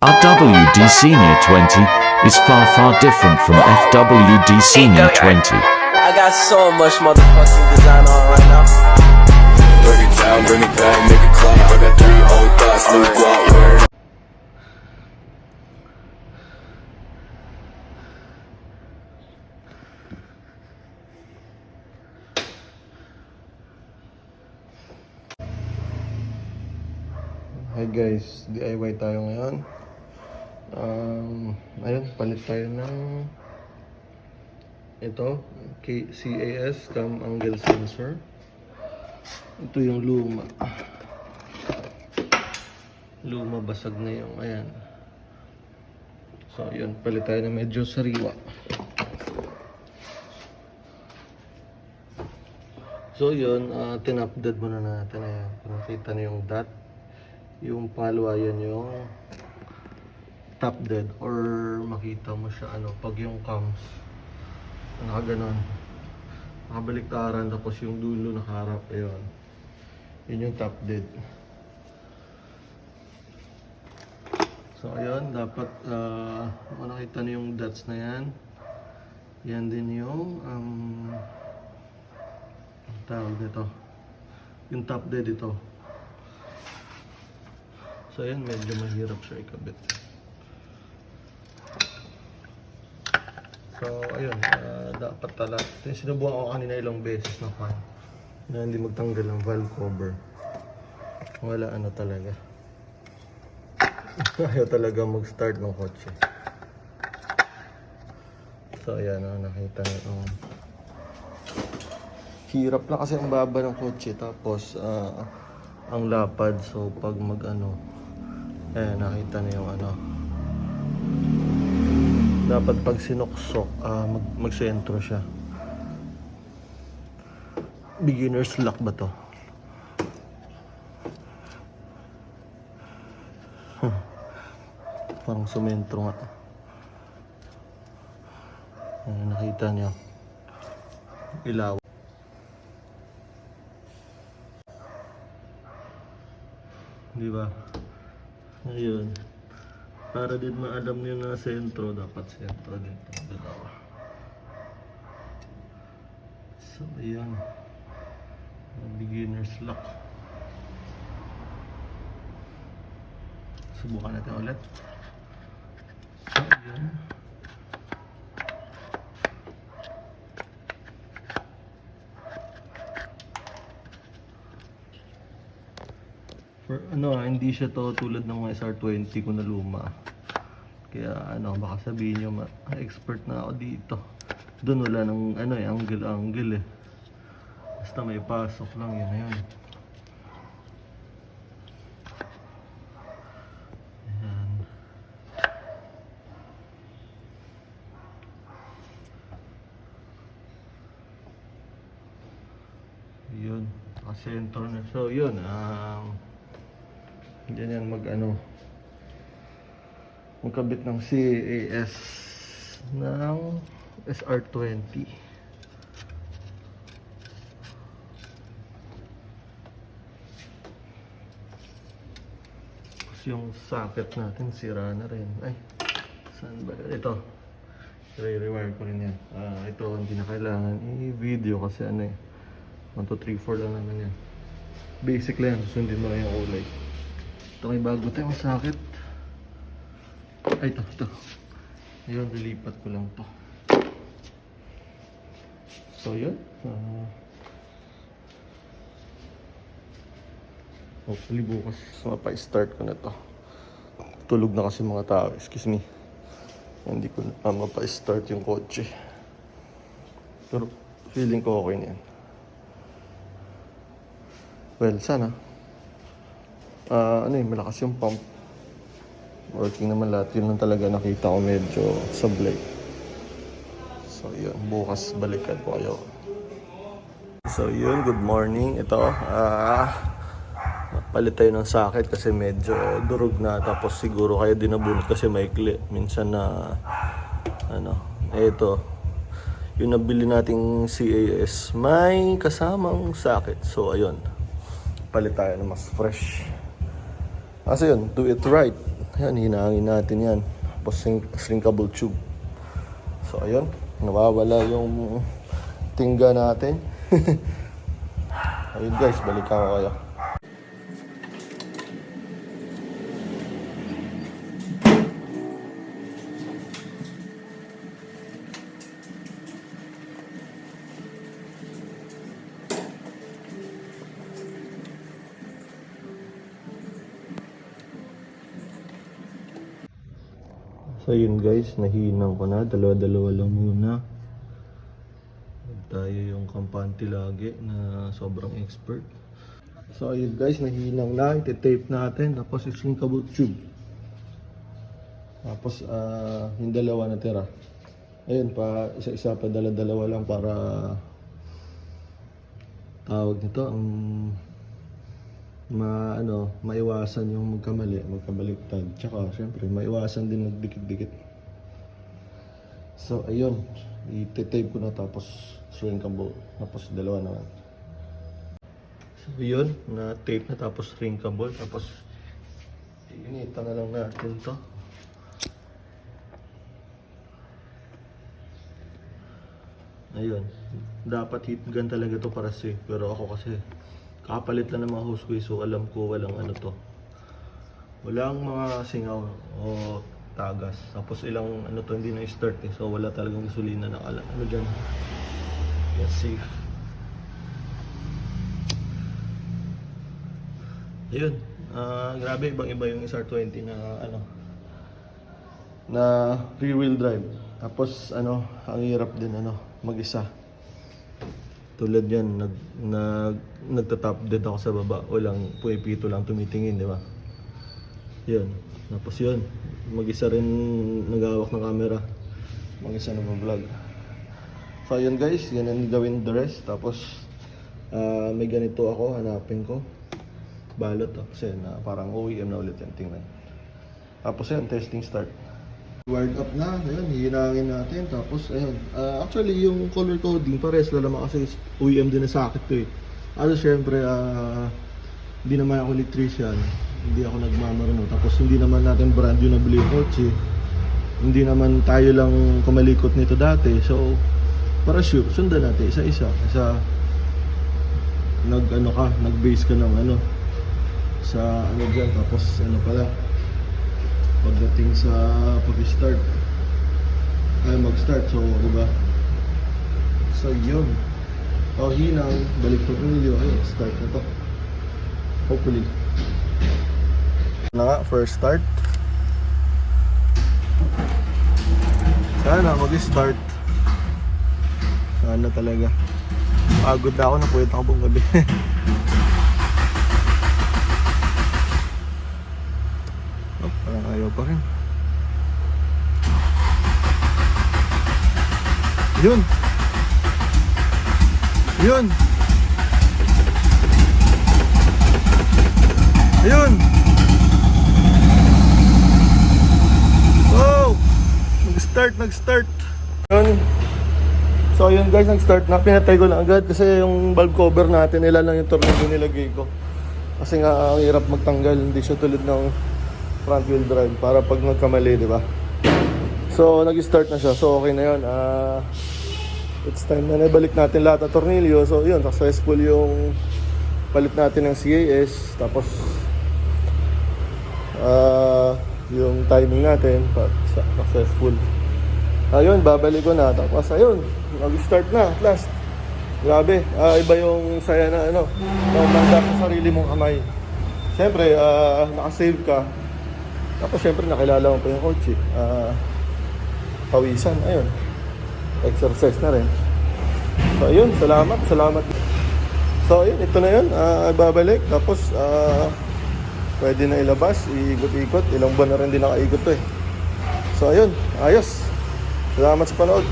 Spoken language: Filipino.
RWD Senior 20 is far different from FWD Senior 20. I got so much motherfucking design on right now. Bring it down, bring it back, make it clap. I got 3 old thoughts, new guap, word. Hi guys, DIY tayo ngayon. Ayun, palit tayo ng ito, CAS cam angle sensor. Ito yung luma, basag na yung ayan. So yun, palit tayo na medyo sariwa. So yun, tinupdate muna natin. Ayan, nakita na yung dot. Yung pangalawa yan yung top dead, or makita mo siya pag yung cams nakaganon, nakabaliktaran, tapos yung dulo nakaharap. Ayun, yun yung top dead. So ayun, dapat nakita na yung dots na yan. Yan din yung tawag nito, yung top dead ito. So ayan, medyo mahirap siya ikabit. So ayun, dapat talaga. Sinubukan ko kanina ilang beses na fan na hindi magtanggal ang valve cover. Wala talaga. Ayaw talaga mag-start ng kotse. So ayan, nakita nyo. Hirap lang kasi ang baba ng kotse, tapos ang lapad. So pag ayan, nakita na yung dapat pag sinuksok, magsentro siya. Beginner's luck ba to? Parang sumentro nga. Ayan, nakita niyo ilaw. Di ba? Ayun. Para din maalam niyo na sentro, dapat sentro dito. Dalawa. So, ayan. Beginner's luck. Subukan natin ulit. So, ayan. Hindi siya to tulad ng mga SR20 ko na luma. Kaya baka sabihin nyo, expert na ako dito. Doon wala ng angle eh. Basta may pasok lang, yun na yun. Ayan. Yun, nakasentro na. So yun, yan magkabit ng CAS ng SR20. Tapos yung socket natin sira na rin. Ay, saan ba? Ito, i-rewire ko rin yan. Ito hindi na kailangan i-video kasi 1, 2, 3, 4 lang naman yan. Basic lang yan, susundin mo lang yung kulay. Ito, may bago tayong socket. Ay, ito. Ayun, lilipat ko lang to. So, yun. Hopefully bukas mapa-start ko na to. Tulog na kasi mga tao. Excuse me. Hindi ko na mapa-start yung kotse. Pero feeling ko okay na yan. Well, sana. Malakas yung pump. Working naman lahat. Yun lang talaga nakita ko medyo sablay. So yun, bukas balikan ko kayo. So yun, good morning. Ito, palit tayo ng socket kasi medyo durog na. Tapos siguro kaya din nabunot kasi maikli. Minsan na, ito, yung nabili nating CAS, may kasamang socket. So ayun, palit tayo na mas fresh. Kasi yun, do it right. Yan, hinahangin natin yan. Tapos shrinkable tube. So ayun, nawawala yung tingga natin. Ayun guys, balikan ko kayo. So yun guys, nahinang ko na. Dalawa-dalawa lang muna. Tayo yung kampante lagi na sobrang expert. So ayun guys, nahinang na. Iti-tape natin. Tapos shrinkable tube. Tapos yung dalawa na tira. Ayun pa, isa-isa pa, dala-dalawa lang para tawag nito ang maiwasan yung magkabaliktad. Tsaka syempre maiwasan din nagdikit-dikit. So ayun, i-tape ko na tapos shrinkable, tapos dalawa naman. So yun, na tape na tapos shrinkable, tapos iinita na lang natin to. Ayun, dapat heat gun talaga to para safe, pero ako kasi kapalit lang ng mga hose ko, so alam ko walang walang mga singaw o tagas. Tapos ilang to hindi na start so wala talagang gasolina na dyan. Yes, safe. Ayun, grabe ibang iba yung SR20 na rear wheel drive. Tapos ang hirap din mag-isa. Tulad yan, nagtatap dead ako sa baba. Walang pumipito lang tumitingin, di ba? Yun. Tapos yun, mag-isa rin naghawak ng camera. Mag-isa nag-vlog. So yun guys, yan ang gawin the rest. Tapos may ganito ako, hanapin ko. Balot kasi parang OEM na ulit yan, tingnan. Tapos yun, testing start. Wired up na, ayun, hihinangin natin. Tapos ayun, actually yung color coding pares lang naman kasi OEM din na sakit to eh. Also syempre, hindi naman ako electrician, hindi ako nagmamarunong. Tapos hindi naman natin brand yung nabili yung kotse. Hindi naman tayo lang kumalikot nito dati. So, para sure, sundan natin isa-isa. Nag-base ka ng sa dyan. Tapos pala, pagdating sa pag-start ay mag-start, so diba, so yun, hinang balik po nyo, ay start na to hopefully na nga, first start sana mag-start, sana talaga. Pagod na ako, napuyat ako buong gabi. Parang ayaw pa rin. Yun. Ayun. Oh! Nag-start. Yun. So yun guys, nag-start na. Pinatay ko lang agad kasi yung valve cover natin, nila lang yung tornado nilagay ko. Kasi nga ang hirap magtanggal, hindi siya tulad ng front wheel drive para pag nagkamali, di ba? So nag-start na siya. So okay na yun. It's time na nabalik natin lahat ng tornilyo. So yun, successful yung palit natin ng CAS. Tapos yung timing natin successful. Ayun, babalik ko na. Tapos ayun, nag-start na at last. Grabe, iba yung saya na nanggap sa sarili mong kamay. Siyempre, nakasave ka. Tapos syempre nakilala mo pa yung kotse. Pawisan, ayun. Exercise na rin. So ayun, salamat. So ayun, ito na yun. Babalik. Tapos pwede na ilabas, iikot-ikot. Ilang buwan na rin din nakaikot to eh. So ayun, ayos. Salamat sa panood.